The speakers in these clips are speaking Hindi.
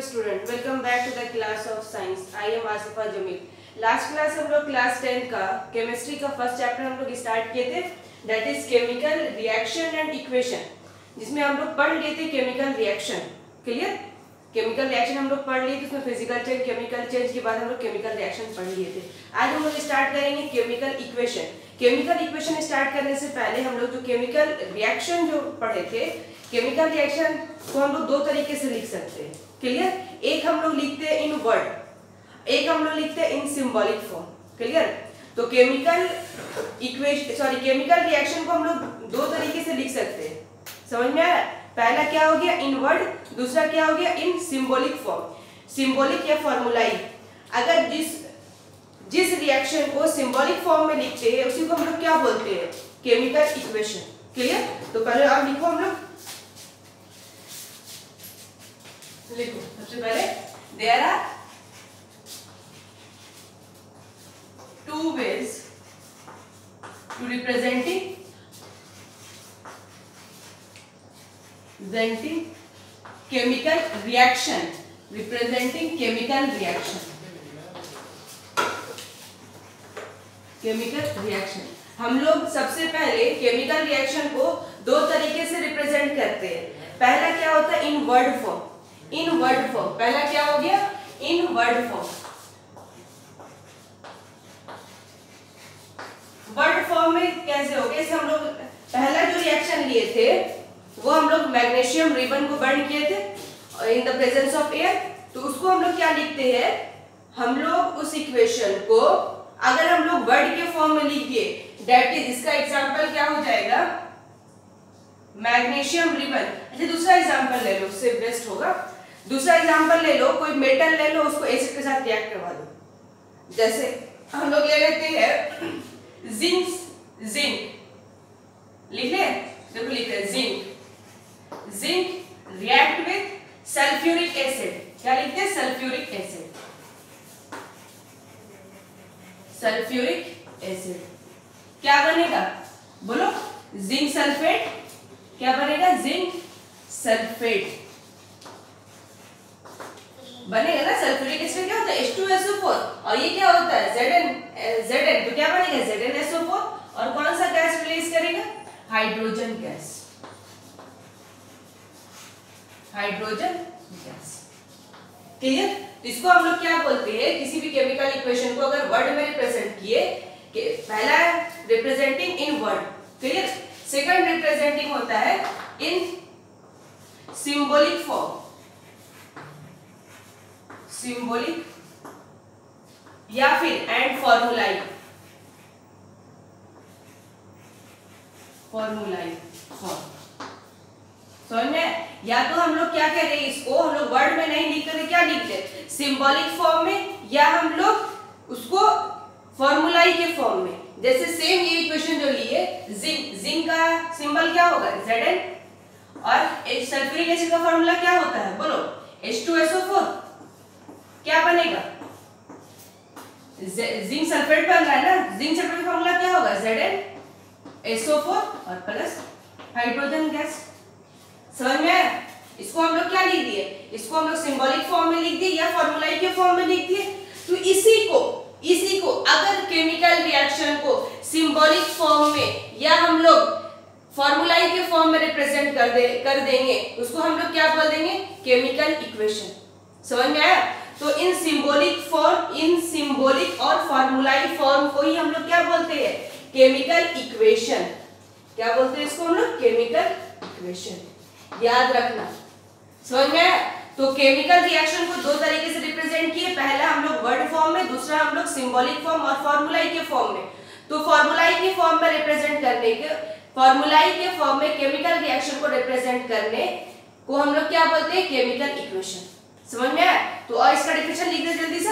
Student, welcome back to the class of science. I am Asifa Jameel. Last class हम लोग क्लास 10 का केमिस्ट्री का फर्स्ट चैप्टर हम लोग स्टार्ट किए थे, that is chemical reaction and equation, जिसमें हम लोग पढ़ लिए थे chemical reaction. Clear? Chemical reaction हम लोग पढ़ लिए थे, उसमें फिजिकल चेंज, केमिकल चेंज के बाद हम लोग केमिकल रिएक्शन पढ़ लिए थे। आज हम लोग स्टार्ट करेंगे chemical equation. Chemical equation start करने से पहले हम लोग जो केमिकल रिएक्शन जो पढ़े थे, केमिकल रिएक्शन को हम लोग दो तरीके से लिख सकते हैं। क्लियर? एक हम लोग लिखते हैं इन वर्ड, एक हम लोग लिखते हैं इन सिंबॉलिक फॉर्म। क्लियर? तो केमिकल रिएक्शन को हम लोग दो तरीके से लिख सकते हैं। समझ में आया? पहला क्या हो गया इन वर्ड, दूसरा क्या हो गया इन सिंबॉलिक फॉर्म। सिंबॉलिक या फॉर्मूलाई, अगर जिस रिएक्शन को सिंबॉलिक फॉर्म में लिखते हैं उसी को हम लोग क्या बोलते हैं? Chemical equation. क्लियर? तो पहले आप लिखो, हम लोग लिखो। सबसे पहले there are two ways to representing chemical reaction, representing chemical reaction. Chemical reaction हम लोग सबसे पहले केमिकल रिएक्शन को दो तरीके से रिप्रेजेंट करते हैं। पहला क्या होता है इन वर्ड फॉर्म। इन वर्ड फॉर्म पहला क्या हो गया इन वर्ड फॉर्म। वर्ड फॉर्म में कैसे हो गया? हम लोग पहला जो रिएक्शन लिए थे वो हम लोग मैग्नीशियम रिबन को बर्न किए थे in the presence of air. तो उसको हम लोग क्या लिखते हैं? हम लोग उस इक्वेशन को अगर हम लोग वर्ड के फॉर्म में लिख दिए, दैट इज, इसका एग्जांपल क्या हो जाएगा? Magnesium ribbon. अच्छा, दूसरा एग्जांपल ले लो, उससे बेस्ट होगा। दूसरा एग्जांपल ले लो, कोई मेटल ले लो, उसको एसिड के साथ रिएक्ट करवा दो। जैसे हम लोग ले लेते हैं जिंक लिख ले, देखो लिखते हैं zinc react with sulphuric acid. क्या लिखते हैं? Sulphuric acid. सल्फ्यूरिक एसिड क्या बनेगा? बोलो। Zinc sulphate. क्या बनेगा? जिंक सल्फेट बनेगा ना। सल्फ्यूरिक एसिड क्या होता है? H2SO4, और ये क्या होता है? Zn। तो क्या बनेगा? ZnSO4। और कौन सा गैस रिलीज करेगा? Hydrogen gas. Hydrogen gas. Clear? तो इसको हम लोग क्या बोलते हैं? किसी भी केमिकल इक्वेशन को अगर वर्ड में रिप्रेजेंट किए, पहला रिप्रेजेंटिंग इन वर्ड। क्लियर? सेकंड रिप्रेजेंटिंग होता है इन सिंबॉलिक फॉर्म। सिंबॉलिक या फिर एंड फॉर्मूलाई। फॉर्मूलाई फॉर्म। समझ में? या तो हम लोग क्या कर रहे हैं, इसको हम लोग वर्ड में नहीं लिख कर क्या लिखते? सिंबॉलिक फॉर्म में, या हम लोग उसको फॉर्मूलाई के फॉर्म में। जैसे सेम ये इक्वेशन जो लिए, जिंक का सिंबल क्या होगा? Zn, और सल्फ्यूरिक एसिड का फॉर्मूला क्या होता है? बोलो। H2SO4। क्या बनेगा? जिंक सल्फेट बन रहा है ना। जिंक सल्फेट का फॉर्मूला क्या होगा? ZnSO4 और प्लस हाइड्रोजन गैस। समझ में आया? इसको हम लोग क्या लिख दिए? इसको हम लोग सिंबॉलिक फॉर्म में लिख दिए या फॉर्मूलाई के फॉर्म में लिख दिए। तो इसी को अगर केमिकल रिएक्शन को सिंबॉलिक फॉर्म में या हम लोग फॉर्मूलाई के फॉर्म में रिप्रेजेंट कर देंगे, उसको हम लोग क्या बोल देंगे? Chemical equation. समझ में आया? तो इन सिंबॉलिक और फॉर्मूलाई फॉर्म को ही हम लोग क्या बोलते हैं? Chemical equation. क्या बोलते हैं इसको हम लोग? Chemical equation. याद रखना। समझ में आया? तो केमिकल रिएक्शन को दो तरीके से रिप्रेजेंट किए, पहला हम लोग वर्ड फॉर्म में, दूसरा हम लोग सिंबॉलिक फॉर्म और फॉर्मूलाई के फॉर्म में। तो फॉर्मूलाई के फॉर्म में रिप्रेजेंट करने के, फॉर्मूलाई के फॉर्म में केमिकल रिएक्शन को रिप्रेजेंट करने को हम लोग क्या बोलते हैं? Chemical equation. समझ में आया? तो और इसका डेफिनेशन लिख दे जल्दी से।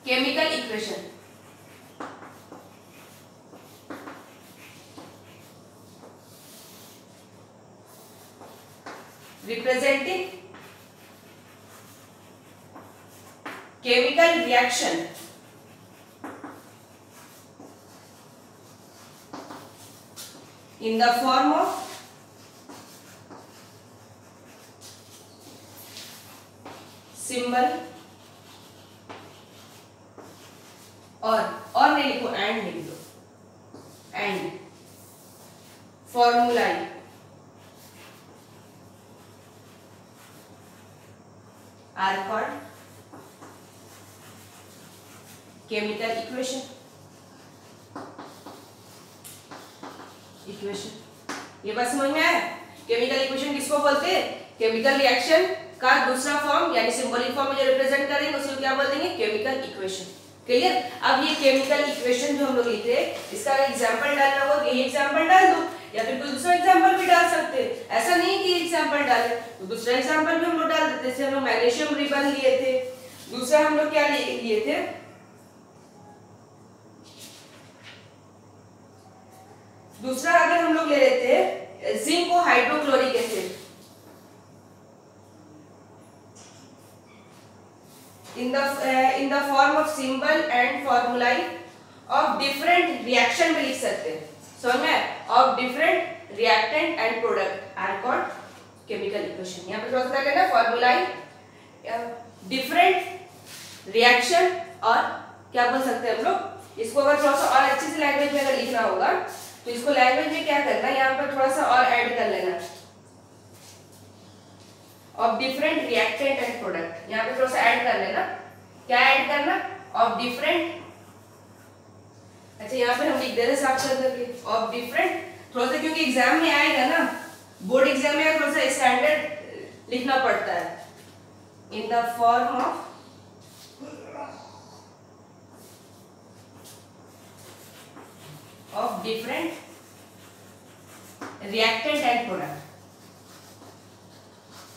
Chemical equation representing chemical reaction in the form of symbol और नहीं लिखो, एंड लिख दो, and formulae are called chemical equation. ये बात समझ में आया? केमिकल इक्वेशन किसको बोलते हैं? केमिकल रिएक्शन का दूसरा फॉर्म यानी सिंबॉलिक फॉर्म में जो रिप्रेजेंट करेंगे उसे क्या बोल देंगे? Chemical equation. क्लियर? अब ये केमिकल इक्वेशन जो हम लोग लिखते हैं इसका एग्जांपल डालना हो, यही एग्जांपल डाल दो या फिर कोई दूसरा एग्जांपल भी डाल सकते हैं। ऐसा नहीं कि एग्जांपल डाले तो दूसरा एग्जांपल भी हम लोग डाल देते। जैसे हम लोग मैग्नीशियम रिबन लिए थे, दूसरा हम लोग क्या लिए थे? दूसरा अगर हम लोग ले लेते हैं जिंक और hydrochloric acid in the form of symbol and formulae of different reaction में लिख सकते हैं। समझ में? of different reactant and product are called chemical equation। यहाँ पे थोड़ा सा लेना formulae different reaction और क्या बोल सकते हैं हम लोग इसको? अगर थोड़ा सा और अच्छी से लैंग्वेज में अगर लिखना होगा तो इसको लैंग्वेज में क्या करना है, यहाँ पर थोड़ा सा और ऐड कर लेना of different reactant and product. यहाँ पे थोड़ा सा ऐड कर लेना। क्या ऐड करना? Of different. अच्छा यहाँ पे हम लिख दे रहे साफ करके ऑफ डिफरेंट, थोड़ा सा क्योंकि एग्जाम में आएगा ना, बोर्ड एग्जाम में थोड़ा सा स्टैंडर्ड लिखना पड़ता है। In the form of different reactant and product,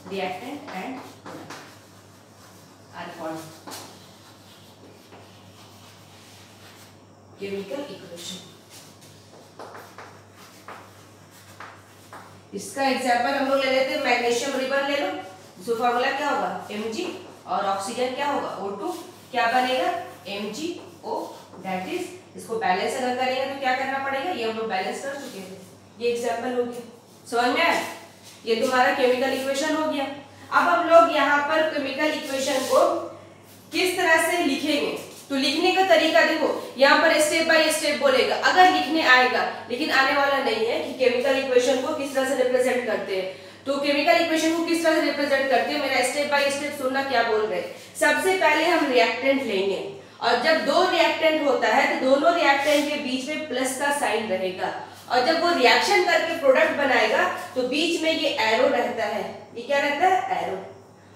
reactant and product are called chemical equation। इसका एग्जांपल हम लोग ले लेते हैं, मैग्नीशियम रिबन ले लो, उसका फार्मूला क्या होगा? Mg और ऑक्सीजन क्या होगा? O2। क्या बनेगा? MgO। दैट इज, इसको बैलेंस अगर करेंगे तो क्या करना पड़ेगा? ये हम लोग बैलेंस कर चुके थे। ये एग्जांपल हो गया, समझ में आया? ये तुम्हारा केमिकल इक्वेशन हो गया। अब हम लोग यहाँ पर केमिकल इक्वेशन को किस तरह से लिखेंगे तो लिखने का तरीका देखो, यहाँ पर स्टेप बाय स्टेप बोलेगा अगर लिखने आएगा, लेकिन आने वाला नहीं है कि केमिकल इक्वेशन को किस तरह से रिप्रेजेंट करते हैं। तो केमिकल इक्वेशन को किस तरह से रिप्रेजेंट करते हैं मेरा स्टेप बाय स्टेप सुनना क्या बोल रहे हैं। सबसे पहले हम रिएक्टेंट लेंगे और जब दो रिएक्टेंट होता है तो दोनों रिएक्टेंट के बीच में प्लस का साइन रहेगा और जब वो रिएक्शन करके प्रोडक्ट बनाएगा तो बीच में ये एरो रहता है। ये क्या रहता है? एरो।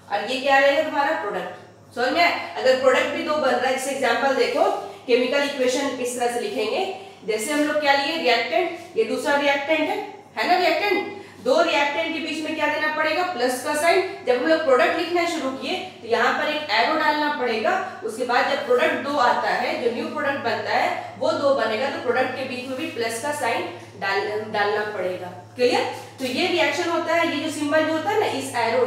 और ये क्या रहेगा? तुम्हारा प्रोडक्ट। समझ में? अगर प्रोडक्ट भी दो बन रहा है, जैसे एग्जांपल देखो केमिकल इक्वेशन किस तरह से लिखेंगे। जैसे हम लोग क्या लिए? रिएक्टेंट, ये दूसरा रिएक्टेंट है ना? रिएक्टेंट, दो रिएक्टेंट के बीच में क्या देना पड़ेगा? प्लस का साइन। जब हम लोग प्रोडक्ट लिखना शुरू किए तो यहाँ पर एक एरो डालना पड़ेगा। उसके बाद जब प्रोडक्ट दो आता है, जो न्यू प्रोडक्ट बनता है वो दो बनेगा तो प्रोडक्ट के बीच में भी प्लस का साइन डालना पड़ेगा। क्लियर? तो ये रिएक्शन होता है, ये जो सिंबल जो होता है ना इस एरो,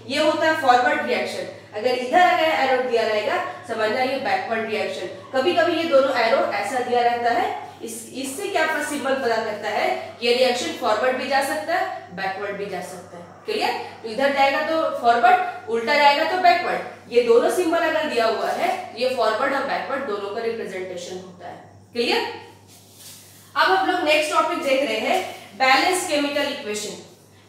ये होता है फॉरवर्ड रिएक्शन। अगर इधर अगर एरो दिया रहेगा समझना ये बैकवर्ड रिएक्शन। कभी कभी ये दोनों एरो ऐसा दिया रहता है, इससे क्या आपका सिंबल पता करता है ये रिएक्शन फॉरवर्ड भी जा सकता है, बैकवर्ड भी जा सकता है। क्लियर? तो इधर जाएगा तो फॉरवर्ड, उल्टा जाएगा तो बैकवर्ड। ये दोनों सिंबल अगर दिया हुआ है ये फॉरवर्ड और बैकवर्ड दोनों का रिप्रेजेंटेशन होता है। क्लियर? अब हम लोग नेक्स्ट टॉपिक देख रहे हैं balance chemical equation.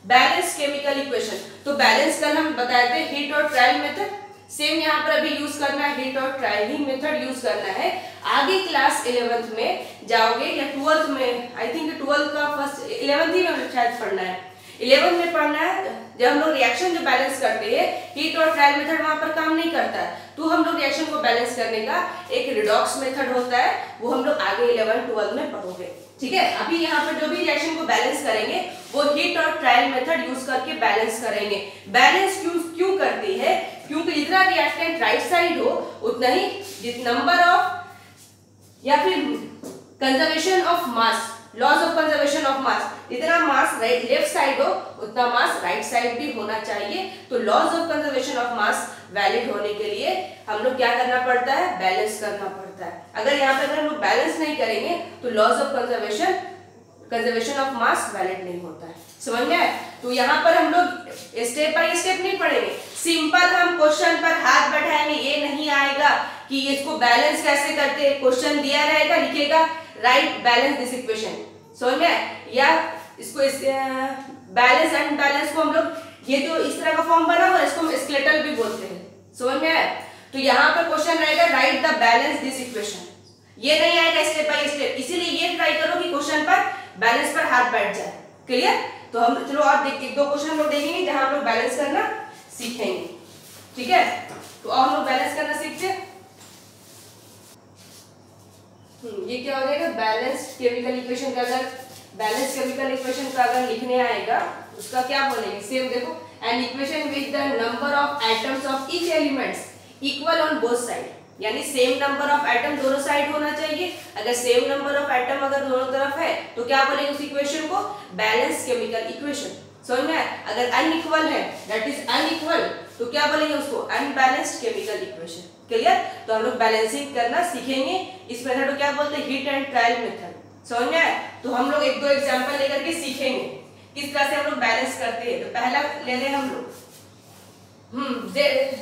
Balance chemical equation, तो बैलेंस कल हम बताए थे हिट और ट्रायल मेथड, सेम यहाँ पर अभी यूज करना है, हिट और ट्रायल ही मेथड यूज करना है। आगे क्लास 11th में जाओगे या 12th में, आई थिंक 12th का फर्स्ट 11th ही में शायद पढ़ना है, 11th में पढ़ना है। जब हम लोग रिएक्शन जो बैलेंस करते हैं हीट और ट्रायल मेथड वहां पर काम नहीं करता है, तो हम लोग रिएक्शन को बैलेंस करने का एक रिडॉक्स मेथड होता है, वो हम लोग आगे 11th 12th में पढ़ोगे। ठीक है? अभी यहाँ पर जो भी रिएक्शन को बैलेंस करेंगे वो हीट और ट्रायल मेथड यूज करके बैलेंस करेंगे। बैलेंस क्यों करती है? क्योंकि जितना रिएक्टेंट राइट साइड हो उतना ही नंबर ऑफ या फिर conservation of mass, laws of conservation of mass, जितना मास लेफ्ट साइड हो उतना मास राइट साइड भी होना चाहिए। तो laws of conservation of mass valid होने के लिए हम लोग क्या करना पड़ता है? बैलेंस करना पड़ता है। अगर यहाँ पे अगर हम लोग बैलेंस नहीं करेंगे तो laws of conservation of mass valid नहीं होता है। समझ में आया? तो यहाँ पर हम लोग स्टेप बाय स्टेप नहीं पढ़ेंगे, सिंपल हम क्वेश्चन पर हाथ कि इसको बैलेंस कैसे करते हैं, क्वेश्चन दिया रहेगा, लिखेगा राइट बैलेंस दिस इक्वेशन, समझ में, या इसको इस बैलेंस अनबैलेंस को हम लोग ये जो इस तरह का फॉर्म बना हुआ है इसको हम स्केलेटल भी बोलते हैं, समझ में आया। तो यहाँ पर क्वेश्चन रहेगा right the balance this equation, ये नहीं आएगा स्टेप बाय स्टेप, इसीलिए ये ट्राई करो कि क्वेश्चन पर बैलेंस पर हाथ बैठ जाए, क्लियर। तो हम चलो और एक दो क्वेश्चन हम लोग देखेंगे जहां हम लोग बैलेंस करना सीखेंगे, ठीक है। तो और हम लोग बैलेंस करना सीखते हैं। ये क्या हो जाएगा, बैलेंस केमिकल इक्वेशन का अगर बैलेंस केमिकल इक्वेशन का अगर लिखने आएगा उसका क्या बोलेंगे, सेम देखो, an equation with the number of atoms of each elements equal on both side, यानी सेम नंबर ऑफ एटम दोनों साइड होना चाहिए। अगर सेम नंबर ऑफ एटम अगर दोनों तरफ है तो क्या बोलेंगे उस इक्वेशन को, बैलेंस केमिकल इक्वेशन, समझ में। अगर अनइक्वल है दैट इज अनइक्वल तो क्या बोलेंगे उसको, अनबैलेंस्ड केमिकल इक्वेशन, क्लियर। तो हम लोग बैलेंसिंग करना सीखेंगे, इस मेथड को क्या बोलते हैं, हिट एंड ट्रायल मेथड, समझ में आया। तो हम लोग एक दो एग्जांपल लेकर के सीखेंगे किस तरह से हम लोग बैलेंस करते हैं। तो पहला ले रहे हैं हम लोग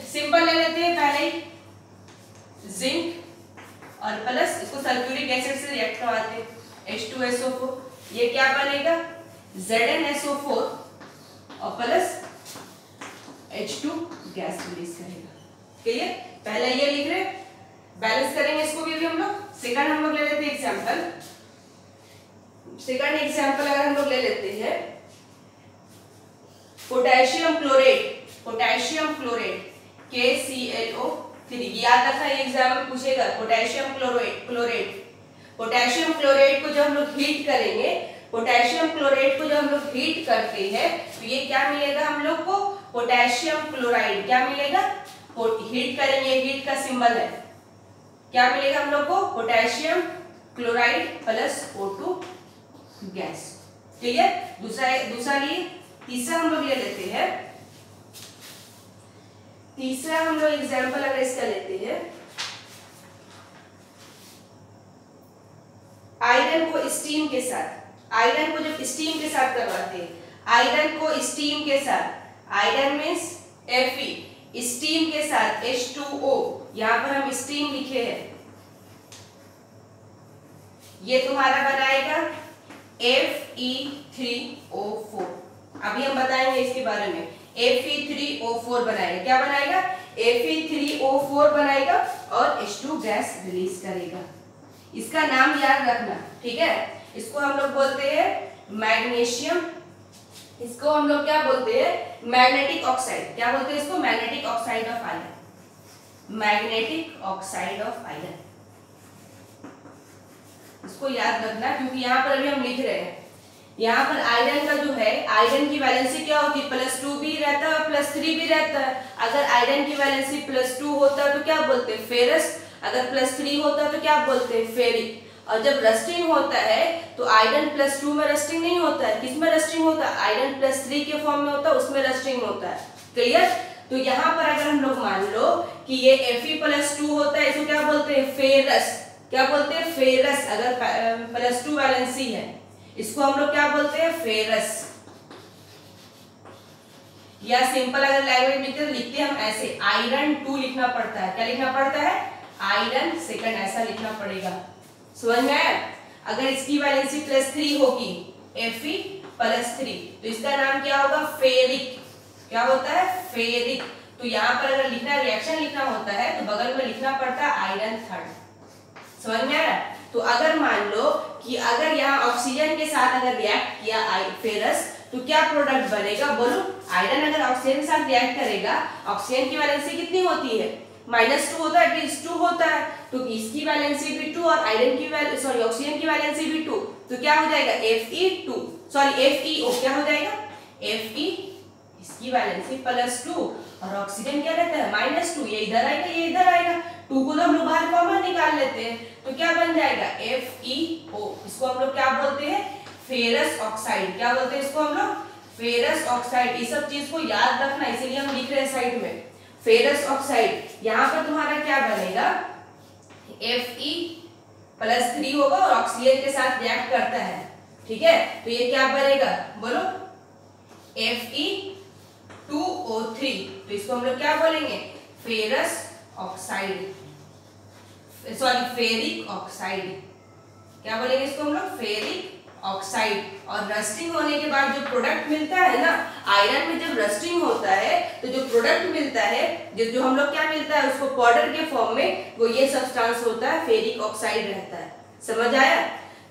सिंपल ले लेते हैं, पहले ही जिंक और प्लस इसको सल्फ्यूरिक एसिड से रिएक्ट करवाते हैं, H2SO4, ये क्या बनेगा ZnSO4 और प्लस H2 गैस रिलीज करेगा, क्लियर। पहले ये लिख रहे, बैलेंस करेंगे इसको भी हम लोग। सेकंड हम लोग ले लेते हैं एग्जांपल, सेकंड एग्जांपल अगर हम लोग ले लेते हैं potassium chlorate, potassium chlorate KClO3, याद रखना ये एग्जाम में पूछेगा, पोटेशियम क्लोरेट, पोटेशियम क्लोरेट को जब हम लोग हीट करेंगे, पोटेशियम क्लोरेट को जब हम लोग हीट करते हैं तो ये क्या मिलेगा हम लोग को, पोटेशियम क्लोराइड, क्या मिलेगा, हीट करेंगे, हीट का सिंबल है, क्या मिलेगा हम लोग को, potassium chloride plus O2 gas, clear. दूसरा लिए तीसरा हम लोग ले लेते हैं, तीसरा हम लोग एग्जांपल अगर इसका लेते हैं, आयरन को स्टीम के साथ, आयरन को जब स्टीम के साथ करवाते हैं, आयरन को स्टीम के साथ, आयरन मींस Fe, स्टीम के साथ H2O, यहां पर हम स्टीम लिखे हैं, ये तुम्हारा बनाएगा Fe3O4, अभी हम बताएंगे इसके बारे में, Fe3O4 बनाएगा, क्या बनाएगा, Fe3O4 बनाएगा और H2 गैस रिलीज करेगा। इसका नाम याद रखना, ठीक है। इसको हम लोग बोलते हैं मैग्नीशियम, इसको हम लोग क्या बोलते हैं, मैग्नेटिक ऑक्साइड, क्या बोलते हैं इसको, magnetic oxide of iron, magnetic oxide of iron, इसको याद रखना क्योंकि यहाँ पर अभी हम लिख रहे हैं, यहाँ पर आयरन का जो है, आयरन की वैलेंसी क्या होती है, +2 भी रहता है +3 भी रहता है। अगर आयरन की वैलेंसी +2 होता है तो क्या बोलते हैं, फेरस, अगर +3 होता है तो क्या बोलते हैं, फेरिक। और जब रस्टिंग होता है तो आयरन +2 में रस्टिंग नहीं होता है, किस में रस्टिंग होता है, आयरन +3 के फॉर्म में होता है, उसमें रस्टिंग होता है, क्लियर। तो यहाँ पर अगर हम लोग मान लो कि ये Fe+2 होता है, इसको क्या बोलते हैं, फेरस, क्या बोलते हैं, फेरस। अगर +2 वैलेंसी है इसको हम लोग क्या बोलते हैं, फेरस। या सिंपल अगर लैंग्वेज लिखते हैं तो लिखते हैं हम ऐसे, आयरन 2 लिखना पड़ता है, क्या लिखना पड़ता है, आयरन सेकंड, ऐसा लिखना पड़ेगा, समझ में आया। अगर इसकी वैलेंसी +3 होगी, Fe+3, तो इसका नाम क्या होगा, फेरिक, क्या होता है, फेरिक। तो यहाँ पर अगर लिखना, रिएक्शन लिखना होता है तो बगल में लिखना पड़ता है आयरन 3, समझ में आया। तो अगर मान लो कि अगर यहाँ ऑक्सीजन के साथ अगर रिएक्ट किया फेरस तो क्या प्रोडक्ट बनेगा, बोलो। आयरन अगर ऑक्सीजन के साथ रिएक्ट करेगा, ऑक्सीजन की वैलेंसी कितनी होती है, -2 होता है, इट 2 होता है, तो इसकी वैलेंसी भी 2 और आयरन की ऑक्सीजन की वैलेंसी भी 2, तो क्या हो जाएगा, FeO, क्या हो जाएगा, Fe, इसकी वैलेंसी +2 और ऑक्सीजन क्या रहता है, -2, ये इधर आएगा, ये इधर आएगा, 2 को तो हम लोग बाहर कॉमन निकाल लेते हैं, तो क्या बन जाएगा, FeO। इसको हम लोग क्या बोलते हैं, फेरस ऑक्साइड, क्या बोलते हैं इसको हम लोग, फेरस ऑक्साइड। इस सब चीज को याद रखना, इसीलिए हम लिख रहे हैं साइड में, फेरस ऑक्साइड। यहाँ पर तुम्हारा क्या बनेगा, Fe+3 होगा और ऑक्सीजन के साथ रिएक्ट करता है, ठीक है। तो ये क्या बनेगा, बोलो, Fe2O3, तो इसको हम लोग क्या बोलेंगे, ferrous oxide, sorry ferric oxide, क्या बोलेंगे इसको हम लोग, फेरिक ऑक्साइड। और रस्टिंग होने के बाद जो प्रोडक्ट मिलता है ना, आयरन में जब रस्टिंग होता है तो जो प्रोडक्ट मिलता है, जो हम लोग क्या मिलता है उसको पाउडर के फॉर्म में, वो ये सब्सटेंस होता है, फेरिक ऑक्साइड रहता है। समझ आया?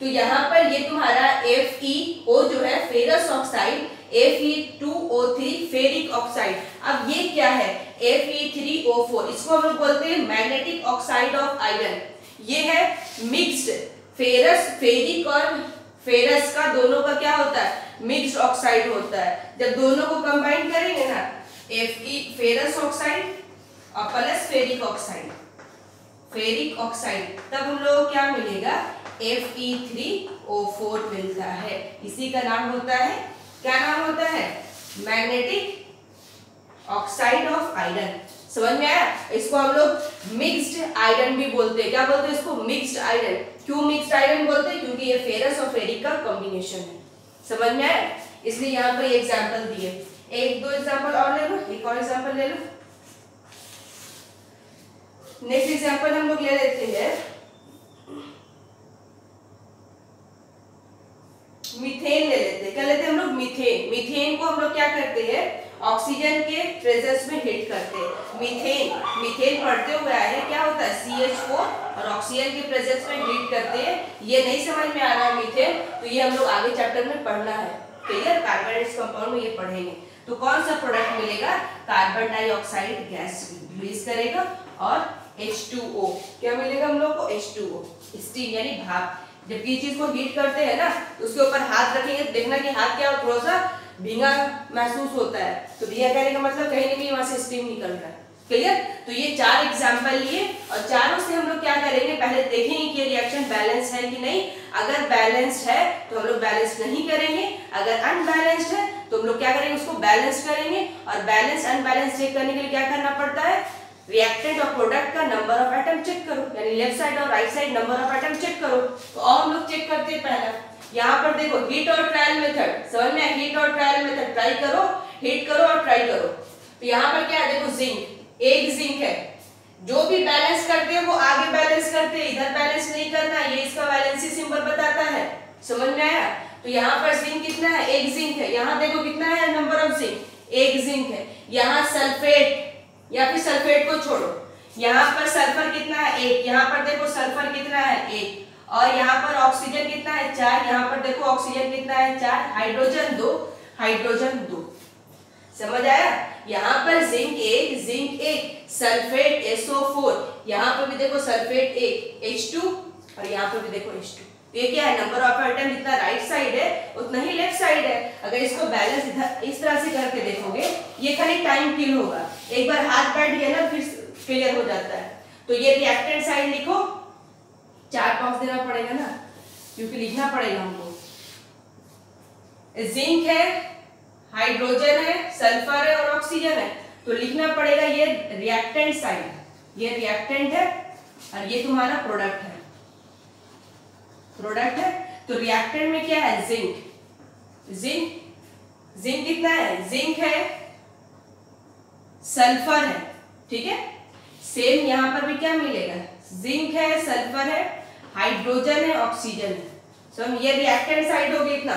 तो यहाँ पर ये तुम्हारा FeO जो है ferrous oxide, Fe2O3 ferric oxide. अब ये क्या है, Fe3O4, इसको हम लोग बोलते हैं मैग्नेटिक ऑक्साइड ऑफ आयरन। ये है मिक्स्ड फेरस, फेरिक और फेरस का दोनों का क्या होता है, मिक्स्ड ऑक्साइड होता है। जब दोनों को कंबाइन करेंगे ना, Fe फेरस ऑक्साइड और plus ferric oxide, ferric oxide, तब हम लोग को क्या मिलेगा, Fe3O4 मिलता है। इसी का नाम होता है, क्या नाम होता है, मैग्नेटिक ऑक्साइड ऑफ आयरन। समझ में आया? इसको हम लोग मिक्स्ड आयरन भी बोलते हैं। क्या बोलते हैं इसको, मिक्स्ड आयरन। क्यों मिक्स्ड आयरन बोलते हैं, क्योंकि ये फेरस और फेरिक का कॉम्बिनेशन है। समझ में आया? इसलिए यहाँ पर एग्जांपल दिए, एक दो एग्जांपल और ले लो, एक और एग्जांपल ले लो। नेक्स्ट एग्जांपल हम लोग ले लेते हैं मीथेन ले लेते हैं। क्या लेते हैं हम लोग, मीथेन। मीथेन को हम लोग क्या करते हैं, ऑक्सीजन के प्रेजेंस में हीट करते हैं। मीथेन पढ़ते हुए आए हैं, क्या होता है, CH4 और ऑक्सीजन के प्रेजेंस में हीट करते हैं। ये नहीं समझ में आ रहा है मीथेन, तो ये हम लोग आगे चैप्टर में पढ़ना है। क्लियर? कार्बोनेट्स कंपाउंड में ये पढ़ेंगे। तो कौन सा प्रोडक्ट मिलेगा, कार्बन डाइऑक्साइड गैस रिलीज करेगा और H2O, क्या मिलेगा हम लोग को, H2O, स्टीम यानी भाप। जब किसी चीज को हीट करते हैं ना, तो उसके ऊपर हाथ रखेंगे तो देखना कि हाथ क्या थोड़ा सा भींगा महसूस होता है, तो भींगा कहने का मतलब कहीं ना कहीं वहां से स्टीम निकल रहा है। क्लियर? तो ये 4 एग्जांपल लिए और चारों से हम लोग क्या करेंगे, पहले देखेंगे कि रिएक्शन बैलेंस है कि नहीं। अगर बैलेंस्ड है तो हम लोग बैलेंस नहीं करेंगे, अगर अनबैलेंस्ड है तो हम लोग क्या करेंगे, उसको बैलेंस करेंगे। और बैलेंस अनबैलेंस चेक करने के लिए क्या करना पड़ता है, रिएक्टेंट और प्रोडक्ट का नंबर ऑफ एटम चेक करो, यानी लेफ्ट साइड और right side number of atom check करो। तो और हम लोग चेक करते हैं पहला, यहाँ पर देखो हीट और ट्रायल मेथड, समझ में, हीट और ट्रायल मेथड, ट्राई करो, हीट करो और ट्राई करो। तो यहाँ पर क्या है, देखो जिंक, एक जिंक है, जो भी बैलेंस करते हैं वो आगे बैलेंस करते हैं, इधर बैलेंस नहीं करना, ये इसका वैलेंसी सिंबल बताता है। समझ में आया? तो यहाँ पर जिंक कितना है, एक जिंक है। यहाँ देखो कितना है नंबर ऑफ जिंक, एक जिंक है। यहाँ सल्फेट या फिर सल्फेट को छोड़ो, यहाँ पर सल्फर कितना है, एक। यहाँ पर देखो सल्फर कितना है, एक। और यहाँ पर ऑक्सीजन कितना है, 4। यहाँ पर देखो ऑक्सीजन कितना है, 4। Hydrogen 2, hydrogen 2। समझ आया? यहाँ पर जिंक 1, जिंक 1, सल्फेट SO4, यहाँ पर भी देखो सल्फेट 1 H2 और यहाँ पर भी देखो H2। तो ये क्या है, नंबर ऑफ एटम जितना राइट साइड है उतना ही लेफ्ट साइड है। अगर इसको बैलेंस इधर इस तरह से करके देखोगे, ये खाली टाइम किल होगा, एक बार हाथ बैठ गया ना फिर क्लियर हो जाता है। तो ये रिएक्टेंट साइड लिखो, 4 बॉक्स देना पड़ेगा ना, क्योंकि लिखना पड़ेगा हमको। जिंक है, हाइड्रोजन है, सल्फर है और ऑक्सीजन है, तो लिखना पड़ेगा ये रिएक्टेंट साइड, ये रिएक्टेंट है और ये तुम्हारा प्रोडक्ट है, प्रोडक्ट है। तो रिएक्टेंट में क्या है, जिंक कितना है, जिंक है, सल्फर है, ठीक है। सेम यहां पर भी क्या मिलेगा, जिंक है, सल्फर है, हाइड्रोजन है, ऑक्सीजन है। सो ये रिएक्टेंट साइड होगी इतना,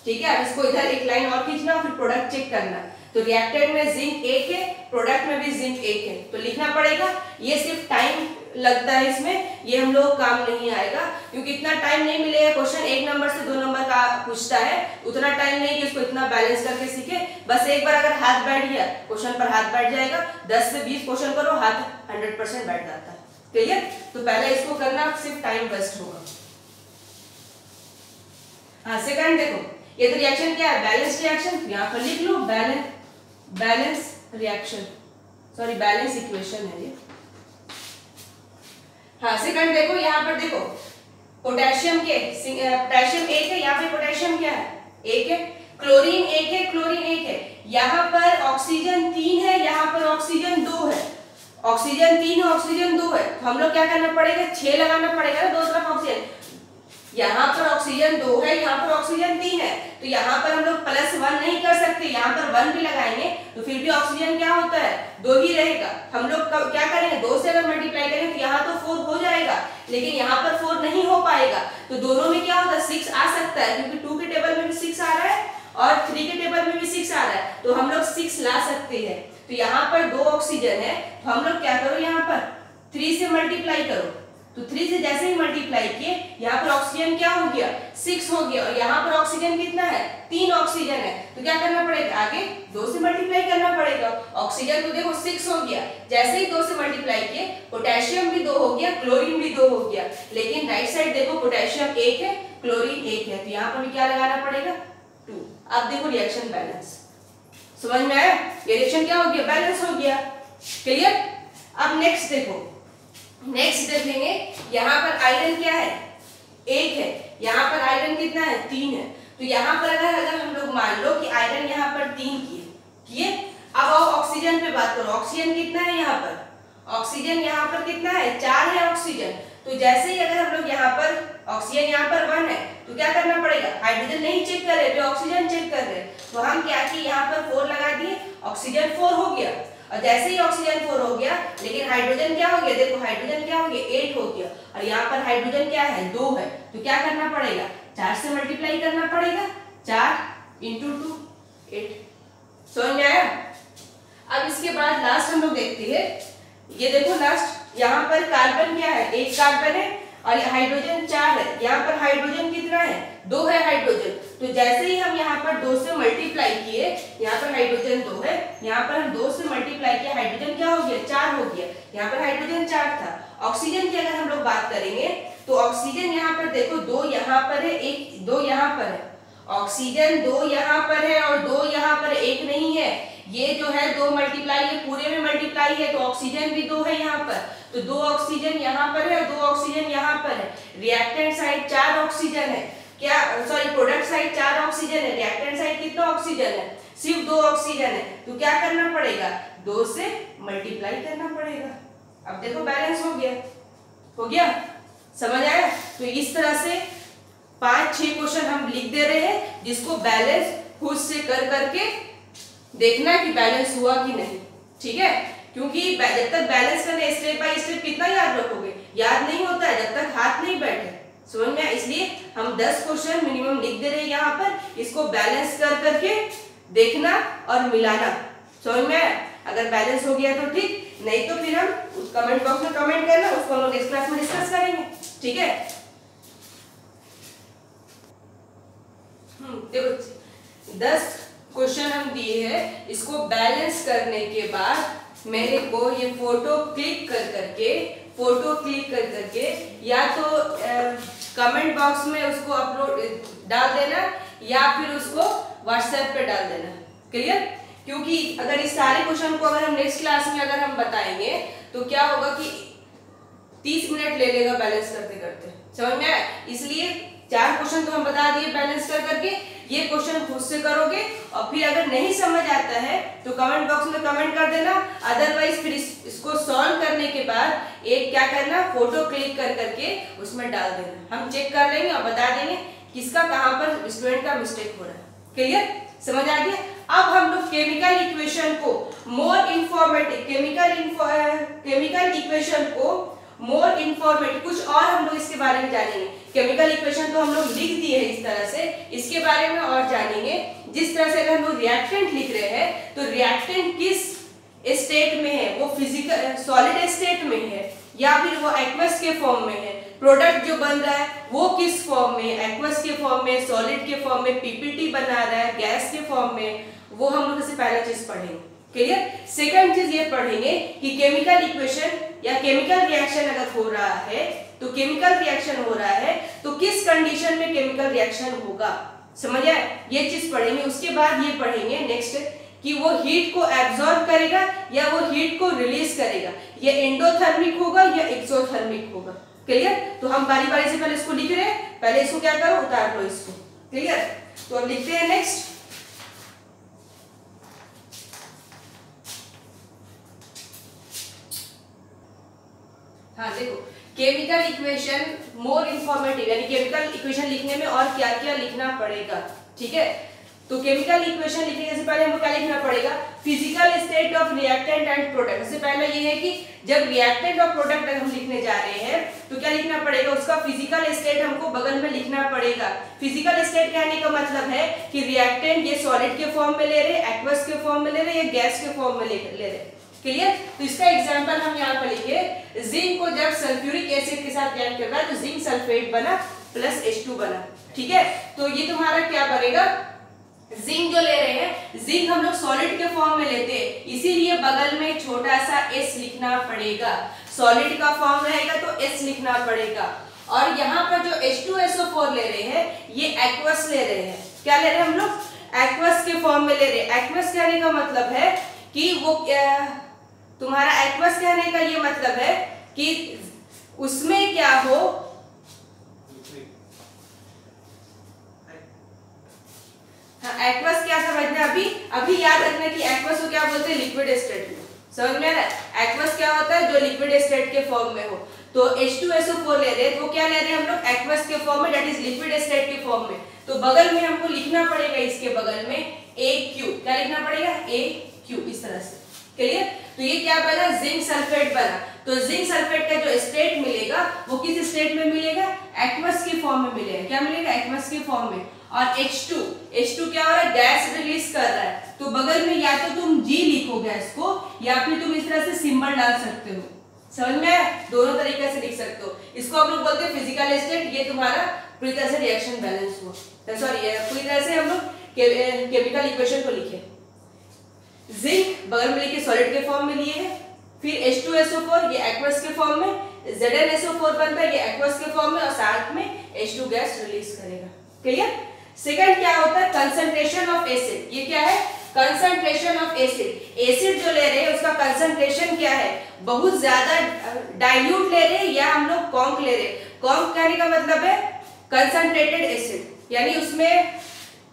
ठीक है। अब इसको इधर एक लाइन और खींचना, फिर प्रोडक्ट चेक करना। तो रिएक्टेंट में जिंक 1 है, प्रोडक्ट में भी जिंक 1 है, तो लिखना पड़ेगा। ये सिर्फ टाइम लगता है इसमें, ये हम लोग काम नहीं आएगा, क्योंकि इतना टाइम नहीं मिलेगा। क्वेश्चन 1 नंबर से 2 नंबर का पूछता है, उतना टाइम नहीं कि उसको इतना बैलेंस करके सीखे। बस एक बार अगर हाथ बैठ गया, क्वेश्चन पर हाथ बैठ जाएगा, 10 से 20 क्वेश्चन करो, हाथ 100% बैठ जाता है। क्लियर? तो पहले इसको करना, सिर्फ टाइम वेस्ट होगा। हाँ, सेकंड देखो, ये तो रिएक्शन क्या है, बैलेंस रिएक्शन, यहाँ पर लिख लो balance reaction, sorry balance equation है ये। हाँ, सेकंड देखो, यहाँ पर देखो पोटेशियम 1 है, यहाँ पे पोटेशियम क्या है, 1 है, क्लोरीन 1 है, क्लोरीन 1 है। यहाँ पर ऑक्सीजन 3 है, यहाँ पर ऑक्सीजन 2 है, ऑक्सीजन 3 है, ऑक्सीजन 2 है। तो हम लोग क्या करना पड़ेगा, 6 लगाना पड़ेगा ना, 2 तरफ ऑक्सीजन। यहाँ पर ऑक्सीजन 2 है, यहाँ पर ऑक्सीजन 3 है, तो यहाँ पर हम लोग +1 नहीं कर सकते, यहाँ पर 1 भी लगाएंगे तो फिर भी ऑक्सीजन क्या होता है 2 ही रहेगा। हम लोग क्या करेंगे 2 से अगर मल्टीप्लाई करेंगे तो यहाँ तो 4 हो जाएगा, लेकिन यहाँ पर 4 नहीं हो पाएगा, तो दोनों में क्या होगा 6 आ सकता है, क्योंकि 2 के टेबल में भी 6 आ रहा है और 3 के टेबल में भी 6 आ रहा है, तो हम लोग 6 ला सकते हैं। तो यहाँ पर 2 ऑक्सीजन है, तो हम लोग क्या करो यहाँ पर 3 से मल्टीप्लाई करो, तो 3 से जैसे ही मल्टीप्लाई किए यहाँ पर ऑक्सीजन क्या हो गया 6 हो गया, और यहाँ पर ऑक्सीजन कितना है 3 ऑक्सीजन है, तो क्या करना पड़ेगा आगे 2 से मल्टीप्लाई करना पड़ेगा। ऑक्सीजन तो देखो 6 हो गया, जैसे ही 2 से मल्टीप्लाई किए पोटेशियम भी 2 हो गया, क्लोरीन भी 2 हो गया, लेकिन राइट साइड देखो पोटेशियम 1 है, क्लोरीन 1 है, तो यहाँ पर भी क्या लगाना पड़ेगा 2। अब देखो रिएक्शन बैलेंस, समझ में आया, ये रिएक्शन क्या हो गया बैलेंस हो गया, क्लियर। अब नेक्स्ट देखो, नेक्स्ट देखेंगे यहाँ पर आयरन क्या है 1 है, यहाँ पर आयरन कितना है 3 है, तो यहाँ पर अगर हम लोग मान लो कि आयरन यहाँ पर 3 किए, अब आओ ऑक्सीजन पे बात करो, ऑक्सीजन कितना है यहाँ पर, ऑक्सीजन यहाँ पर कितना है 4 है ऑक्सीजन, तो जैसे ही अगर हम लोग यहाँ पर ऑक्सीजन यहाँ पर 1 है, तो क्या करना पड़ेगा हाइड्रोजन नहीं चेक कर रहे, ऑक्सीजन चेक कर रहे, तो हम क्या किए यहाँ पर 4 लगा दिए, ऑक्सीजन 4 हो गया, और जैसे ही ऑक्सीजन 4 हो गया, लेकिन हाइड्रोजन क्या हो गया, देखो हाइड्रोजन क्या हो गया 8 हो गया, और यहाँ पर हाइड्रोजन क्या है 2 है, तो क्या करना पड़ेगा 4 से मल्टीप्लाई करना पड़ेगा, 4 × 2 8, समझ में आया। अब इसके बाद लास्ट हम लोग देखते हैं, ये देखो लास्ट यहाँ पर कार्बन क्या है 1 कार्बन है और हाइड्रोजन 4 है, यहाँ पर हाइड्रोजन कितना है 2 है हाइड्रोजन, तो जैसे ही हम यहाँ पर 2 से मल्टीप्लाई किए, यहाँ पर हाइड्रोजन 2 है, यहाँ पर हम 2 से मल्टीप्लाई किया, हाइड्रोजन क्या हो गया 4 हो गया, यहाँ पर हाइड्रोजन 4 था। ऑक्सीजन की अगर हम लोग बात करेंगे तो ऑक्सीजन यहाँ पर देखो 2 यहाँ पर है, 1 2 यहाँ पर है, ऑक्सीजन 2 यहाँ पर है और 2 यहाँ पर 1 नहीं है, ये जो है 2 मल्टीप्लाई है, पूरे में मल्टीप्लाई है, तो ऑक्सीजन भी 2 है यहाँ पर, तो 2 ऑक्सीजन यहाँ पर है और 2 ऑक्सीजन यहाँ पर है, रिएक्टेंट साइड 4 ऑक्सीजन है, क्या सॉरी प्रोडक्ट साइड 4 ऑक्सीजन है, रिएक्टेंट साइड कितना ऑक्सीजन है सिर्फ 2 ऑक्सीजन है, तो क्या करना पड़ेगा 2 से मल्टीप्लाई करना पड़ेगा। अब देखो बैलेंस हो गया, समझ आया। तो इस तरह से 5-6 क्वेश्चन हम लिख दे रहे हैं, जिसको बैलेंस खुद से कर करके देखना कि बैलेंस हुआ कि नहीं, ठीक है, क्योंकि जब तक बैलेंस करने स्टेप बाय स्टेप कितना याद रखोगे, याद नहीं होता है जब तक हाथ नहीं बैठे, समझ में। इसलिए हम 10 क्वेश्चन मिनिमम लिख दे रहे हैं यहाँ पर, इसको बैलेंस कर करके देखना और मिलाना, समझ में। अगर बैलेंस हो गया तो ठीक, नहीं तो फिर हम उस कमेंट बॉक्स में कमेंट करना, उसको हम लोग नेक्स्ट क्लास में डिस्कस करेंगे, ठीक है। देखो 10 क्वेश्चन हम दिए हैं, इसको बैलेंस करने के बाद मेरे को ये फोटो क्लिक कर करके या तो कमेंट बॉक्स में उसको अपलोड डाल देना या फिर उसको व्हाट्सएप पे डाल देना, क्लियर। क्योंकि अगर इस सारे क्वेश्चन को अगर हम नेक्स्ट क्लास में अगर हम बताएंगे तो क्या होगा कि 30 मिनट ले लेगा बैलेंस करते करते, समझ में आया। इसलिए 4 क्वेश्चन तो हम बता दिए बैलेंस कर करके, ये क्वेश्चन खुद से करोगे और फिर अगर नहीं समझ आता है तो कमेंट बॉक्स में कमेंट कर देना, अदरवाइज फिर इसको सॉल्व करने के बाद एक क्या करना फोटो क्लिक कर करके उसमें डाल देना, हम चेक कर लेंगे और बता देंगे किसका कहाँ पर स्टूडेंट का मिस्टेक हो रहा है, क्लियर, समझ आ गया। अब हम लोग केमिकल इक्वेशन को मोर इंफॉर्मेटिव, केमिकल इक्वेशन को मोर इंफॉर्मेटिव कुछ और हम लोग इसके बारे में जानेंगे। केमिकल इक्वेशन तो हम लोग लिख दिए हैं इस तरह से, इसके बारे में और जानेंगे। जिस तरह से अगर हम लोग रिएक्टेंट लिख रहे हैं तो रिएक्टेंट किस स्टेट में है, वो फिजिकल सॉलिड स्टेट में है या फिर वो एक्वस के फॉर्म में है, प्रोडक्ट जो बन रहा है वो किस फॉर्म में, एक्वस के फॉर्म में, सॉलिड के फॉर्म में, पीपीटी बना रहा है गैस के फॉर्म में, वो हम लोग सबसे पहला चीज पढ़ेंगे, क्लियर। सेकंड चीज ये पढ़ेंगे कि केमिकल इक्वेशन या केमिकल रिएक्शन अगर हो रहा है तो केमिकल रिएक्शन हो रहा है तो किस कंडीशन में केमिकल रिएक्शन होगा, समझ आए, ये चीज पढ़ेंगे। उसके बाद ये पढ़ेंगे नेक्स्ट कि वो हीट को एब्जॉर्ब करेगा या वो हीट को रिलीज करेगा, ये एंडोथर्मिक होगा या एक्सोथर्मिक होगा, क्लियर। तो हम बारी बारी से पहले इसको लिख रहे हैं, पहले इसको क्या करो उतार लो इसको, क्लियर। तो अब लिखते हैं नेक्स्ट, हाँ देखो केमिकल इक्वेशन मोर इंफॉर्मेटिव, यानी केमिकल इक्वेशन लिखने में और क्या क्या लिखना पड़ेगा, ठीक है। तो केमिकल इक्वेशन लिखने से पहले हमको क्या लिखना पड़ेगा, physical state of reactant and product. सबसे पहले ये है कि जब रिएक्टेंट और प्रोडक्ट हम लिखने जा रहे हैं तो क्या लिखना पड़ेगा, उसका फिजिकल स्टेट हमको बगल में लिखना पड़ेगा। फिजिकल स्टेट कहने का मतलब है कि रिएक्टेंट ये सॉलिड के फॉर्म में ले रहे, एक्वस के फॉर्म में ले रहे, या गैस के फॉर्म में ले रहे। क्लियर। तो इसका एग्जांपल हम यहाँ पर लिखे, जिंक को जब सल्फ्यूरिक एसिड के साथ रिएक्ट कर रहा है तो जिंक सल्फेट बना प्लस H2 बना, ठीक है। तो ये तुम्हारा क्या बनेगा, जिंक जो ले रहे हैं, जिंक हम लोग सॉलिड के फॉर्म में लेते हैं, इसीलिए बगल में छोटा सा S लिखना पड़ेगा। सॉलिड का फॉर्म रहेगा तो S लिखना पड़ेगा। और यहाँ पर जो H2SO4 ले रहे हैं ये एक्वस ले रहे हैं। क्या ले रहे हैं हम लोग, एक्वस के फॉर्म में ले रहे हैं। एक्वस कहने का मतलब है कि वो तुम्हारा एक्वस कहने का ये मतलब है कि उसमें क्या हो, हाँ एक्वस क्या समझना, अभी याद रखना कि एक्वस को क्या बोलते हैं, लिक्विड स्टेट में। समझ में आ रहा है, एक्वस क्या होता है, जो लिक्विड स्टेट के फॉर्म में हो। तो H2SO4 ले रहे हैं, तो क्या ले रहे हैं हम लोग, एक्वस के फॉर्म में, दैट इज लिक्विड स्टेट के फॉर्म में। तो बगल में हमको लिखना पड़ेगा, इसके बगल में AQ, क्या लिखना पड़ेगा, AQ, इस तरह से। क्लियर। तो ये क्या बना, जिंक सल्फेट बना। तो जिंक सल्फेट का जो स्टेट मिलेगा वो किस स्टेट में मिलेगा, एक्वस के फॉर्म में मिलेगा। क्या मिलेगा, एक्वस के फॉर्म में। और H2 क्या हो रहा है, गैस रिलीज कर रहा है। तो बगल में या तो तुम G लिखो गैस को, या फिर तुम इस तरह से सिंबल डाल सकते हो। समझ में, दोनों तरीके से लिख सकते हो। इसको हम लोग बोलते हैं फिजिकल स्टेट। ये तुम्हारा पूरी तरह से रिएक्शन बैलेंस हुआ, सॉरी पूरी तरह से हम लोग केमिकल इक्वेशन को लिखे। जिंक बगल में लिखे, सॉलिड के फॉर्म में लिए हैं। फिर H2SO4 ये एक्वस के फॉर्म में, ZnSO4 बनता है ये एक्वस के फॉर्म में, और साथ में H2 गैस रिलीज करेगा। क्लियर। सेकंड क्या होता है, कंसंट्रेशन ऑफ एसिड। ये क्या है, कंसंट्रेशन ऑफ एसिड। एसिड जो ले रहे हैं उसका कंसंट्रेशन क्या है, बहुत ज्यादा डाइल्यूट ले रहे हैं या हम लोग कॉन्क ले रहे हैं। कॉन्क कहने का मतलब है कंसंट्रेटेड एसिड, यानी उसमें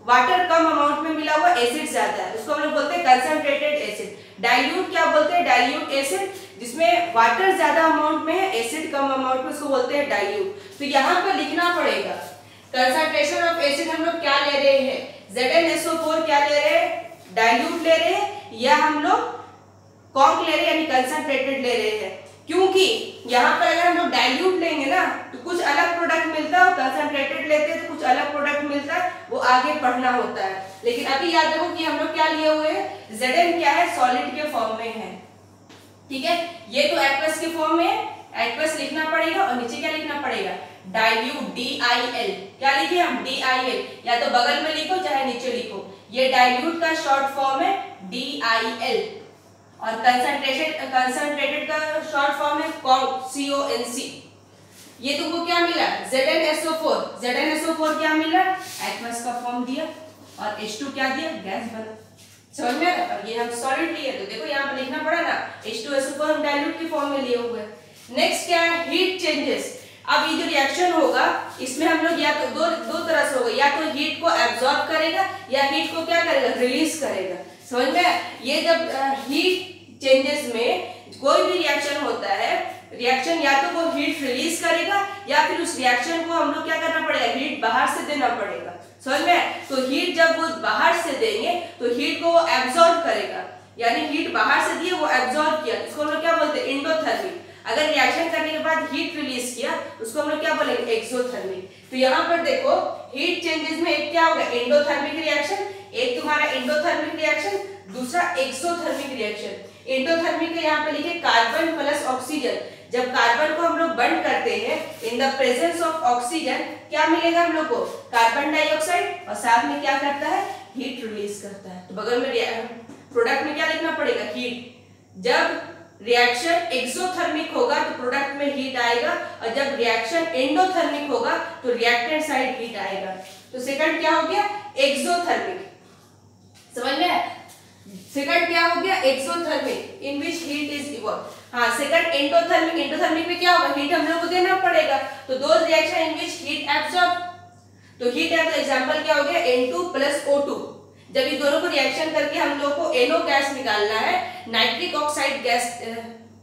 वाटर कम अमाउंट में मिला हुआ, एसिड ज्यादा है, उसको हम लोग बोलते हैं कंसंट्रेटेड एसिड। डाइल्यूट क्या बोलते हैं, डाइल्यूट एसिड, जिसमें वाटर ज्यादा अमाउंट में है, एसिड कम अमाउंट में, उसको बोलते हैं डाइल्यूट। तो यहाँ पर लिखना पड़ेगा कंसंट्रेशन ऑफ एसिड हम लोग क्या ले रहे हैं, ZnSO4 क्या ले रहे हैं, डाइल्यूट ले रहे हैं, या हम लोग कॉन्क ले रहे हैं यानी कंसंट्रेटेड ले रहे हैं। क्योंकि यहाँ पर अगर हम लोग डाइल्यूट लेंगे ना तो कुछ अलग प्रोडक्ट मिलता है, कंसंट्रेटेड लेते हैं तो कुछ अलग प्रोडक्ट मिलता है, वो आगे पढ़ना होता है। लेकिन अभी याद रखो कि हम लोग क्या लिए हुए हैं, Zn क्या है, सॉलिड के फॉर्म में है, ठीक है। ये तो एक्वस के फॉर्म में है, एक्वस लिखना पड़ेगा, और नीचे क्या लिखना पड़ेगा, डाइल्यूट, DIL। क्या लिखे हम, DIL, या तो बगल में लिखो चाहे नीचे लिखो। ये डाइल्यूट का शॉर्ट फॉर्म है DIL, और कंसंट्रेटेड का शॉर्ट फॉर्म है CONC। ये तुमको क्या मिला, ZnSO4 क्या मिला, एक्वस का फॉर्म दिया, और H2 क्या दिया, गैस बना। समझ में। और ये हम सॉलिड लिए, तो देखो यहाँ पर लिखना पड़ा ना, H2SO4 हम डाइल्यूट के फॉर्म में लिए हुए। नेक्स्ट क्या है, हीट चेंजेस। अब ये जो रिएक्शन होगा इसमें हम लोग या तो दो तरह से होगा, या तो हीट को एब्जॉर्ब करेगा या हीट को क्या करेगा, रिलीज करेगा। समझ में। ये जब हीट चेंजेस में कोई भी रिएक्शन होता है, रिएक्शन या तो वो हीट रिलीज करेगा या फिर उस रिएक्शन को हम लोग क्या करना पड़ेगा, हीट बाहर से देना पड़ेगा। समझ में। तो हीट जब वो बाहर से देंगे तो हीट को वो एब्जॉर्ब करेगा, यानी हीट बाहर से दिए वो एब्जॉर्ब किया, इसको हम लोग क्या बोलते हैं, एंडोथर्मिक। अगर रिएक्शन करने के बाद हीट रिलीज किया उसको हम लोग क्या बोलेंगे, एक्सोथर्मिक। तो यहाँ पर देखो हीट चेंजेस में एक क्या होगा, एंडोथर्मिक रिएक्शन, एक तुम्हारा एंडोथर्मिक रिएक्शन, दूसरा एक्सोथर्मिक रिएक्शन। एंडोथर्मिक के यहाँ पे लिखे कार्बन प्लस ऑक्सीजन। जब कार्बन को हम लोग बर्न करते हैं in the presence of oxygen, क्या मिलेगा हम लोग को, कार्बन डाइऑक्साइड, और साथ में क्या करता है, हीट रिलीज करता है। तो बगल में प्रोडक्ट में क्या लिखना पड़ेगा, हीट। जब रिएक्शन एक्सोथर्मिक होगा तो प्रोडक्ट में हीट आएगा, और जब रिएक्शन एंडोथर्मिक होगा तो रिएक्टेंट साइड हीट आएगा। तो सेकंड क्या हो गया, एक्सोथर्मिक। समझ में। सेकंड क्या हो गया, exothermic, in which heat is evolve. हाँ, सेकंड एंडोथर्मिक। एंडोथर्मिक में क्या होगा, हीट हम लोग को देना पड़ेगा, तो दो reaction in which heat absorb. तो हीट है तो एग्जांपल क्या हो गया, N2 + O2। जब इन दोनों को रिएक्शन करके हम लोग को NO गैस निकालना है, नाइट्रिक ऑक्साइड गैस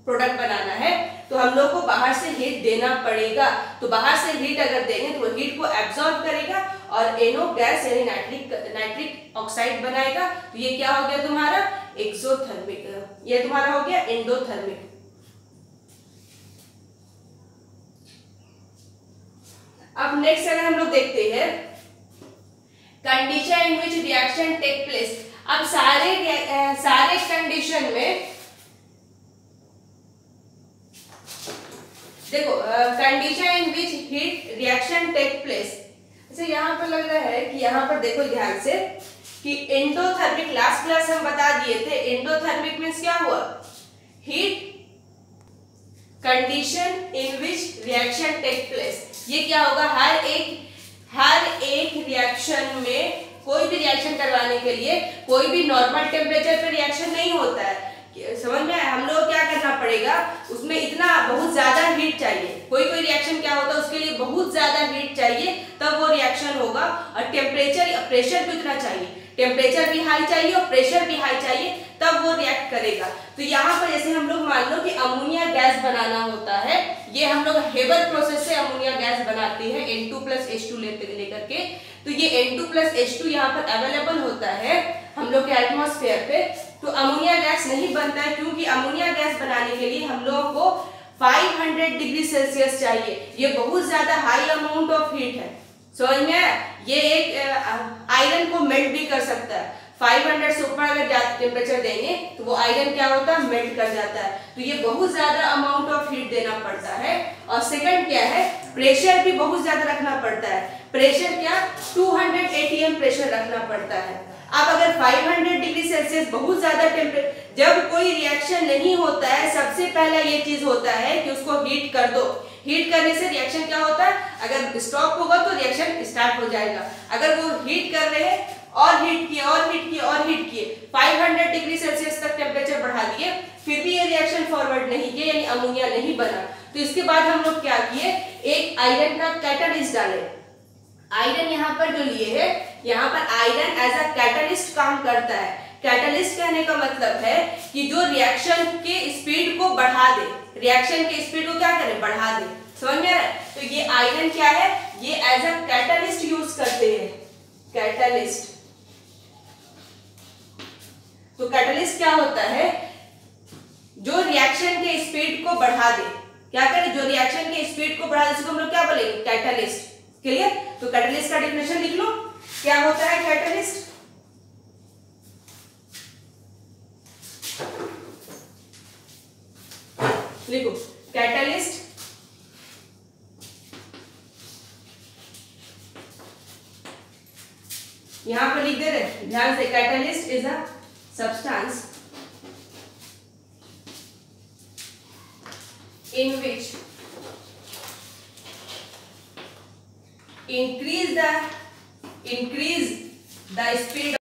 प्रोडक्ट बनाना है तो हम लोग को बाहर से हीट देना पड़ेगा। तो बाहर से हीट अगर देंगे तो हीट को एब्जॉर्ब करेगा और NO गैस यानी नाइट्रिक ऑक्साइड बनाएगा। तो ये क्या हो गया तुम्हारा एक्सोथर्मिक, ये तुम्हारा हो गया एंडोथर्मिक। अब नेक्स्ट अगर हम लोग देखते हैं condition in which reaction take place. अब सारे कंडीशन में देखो condition in which heat reaction take place. अच्छा यहाँ पर लग रहा है कि यहाँ पर देखो ध्यान से कि एंडोथर्मिक, लास्ट क्लास हम बता दिए थे एंडोथर्मिक मींस क्या हुआ, heat condition in which reaction take place. ये क्या होगा, हर एक रिएक्शन में कोई भी रिएक्शन करवाने के लिए कोई भी नॉर्मल टेम्परेचर पे रिएक्शन नहीं होता है, समझ में आया। हम लोग क्या करना पड़ेगा, उसमें इतना बहुत ज्यादा हीट चाहिए। कोई रिएक्शन क्या होता है उसके लिए बहुत ज्यादा हीट चाहिए तब वो रिएक्शन होगा, और प्रेशर भी उतना चाहिए, टेम्परेचर भी हाई चाहिए और प्रेशर भी हाई चाहिए तब वो रिएक्ट करेगा। तो यहाँ पर जैसे हम लोग मान लो कि अमोनिया गैस बनाना होता है, ये हम लोग हेबर प्रोसेस से अमोनिया गैस बनाते हैं N2+H2 लेकर के। तो ये N2+H2 यहाँ पर अवेलेबल होता है हम लोग के एटमॉस्फेयर पे। तो अमोनिया गैस नहीं बनता है क्योंकि अमोनिया गैस बनाने के लिए हम लोगों को 500 डिग्री सेल्सियस चाहिए। ये बहुत ज्यादा हाई अमाउंट ऑफ हीट है, समझ में आया। ये एक आयरन को मेल्ट भी कर सकता है। 500 से ऊपर अगर ज्यादा टेम्परेचर देंगे तो वो आयरन क्या होता है, मेल्ट कर जाता है। तो ये बहुत ज्यादा अमाउंट ऑफ हीट देना पड़ता है। और सेकंड क्या है, प्रेशर भी बहुत ज्यादा रखना पड़ता है। प्रेशर क्या, 200 atm प्रेशर रखना पड़ता है। अब अगर 500 डिग्री सेल्सियस बहुत ज्यादा टेम्परेचर, जब कोई रिएक्शन नहीं होता है सबसे पहला ये चीज होता है कि उसको हीट कर दो। हीट करने से रिएक्शन क्या होता है, अगर स्टॉप होगा तो रिएक्शन स्टार्ट हो जाएगा। अगर वो हीट कर रहे हैं और हीट किए और हीट किए और हीट किए 500 डिग्री सेल्सियस तक टेम्परेचर बढ़ा दिए, फिर भी ये रिएक्शन फॉरवर्ड नहीं किया यानी अमोनिया नहीं बना। तो इसके बाद हम लोग क्या किए, एक आयरन का कैटलिस्ट डाले। आयरन यहाँ पर जो लिए है, यहाँ पर आयरन एज अ कैटलिस्ट काम करता है। कैटलिस्ट कहने का मतलब है कि जो रिएक्शन के स्पीड को बढ़ा दे, रिएक्शन के स्पीड को क्या करे, बढ़ा दे, समझ में आ रहा है। तो ये आयरन क्या है, ये एज अ कैटलिस्ट यूज करते हैं, कैटलिस्ट। तो कैटलिस्ट क्या होता है, जो रिएक्शन के स्पीड को बढ़ा दे, क्या करे, जो रिएक्शन के स्पीड को बढ़ा दे, इसको हम लोग क्या बोलेंगे, कैटलिस्ट। क्लियर। तो कैटलिस्ट का डेफिनेशन लिख लो, क्या होता है कैटलिस्ट। लिखो कैटलिस्ट यहां पर लिख दे रहे, ध्यान से। Catalyst is a substance in which increase the speed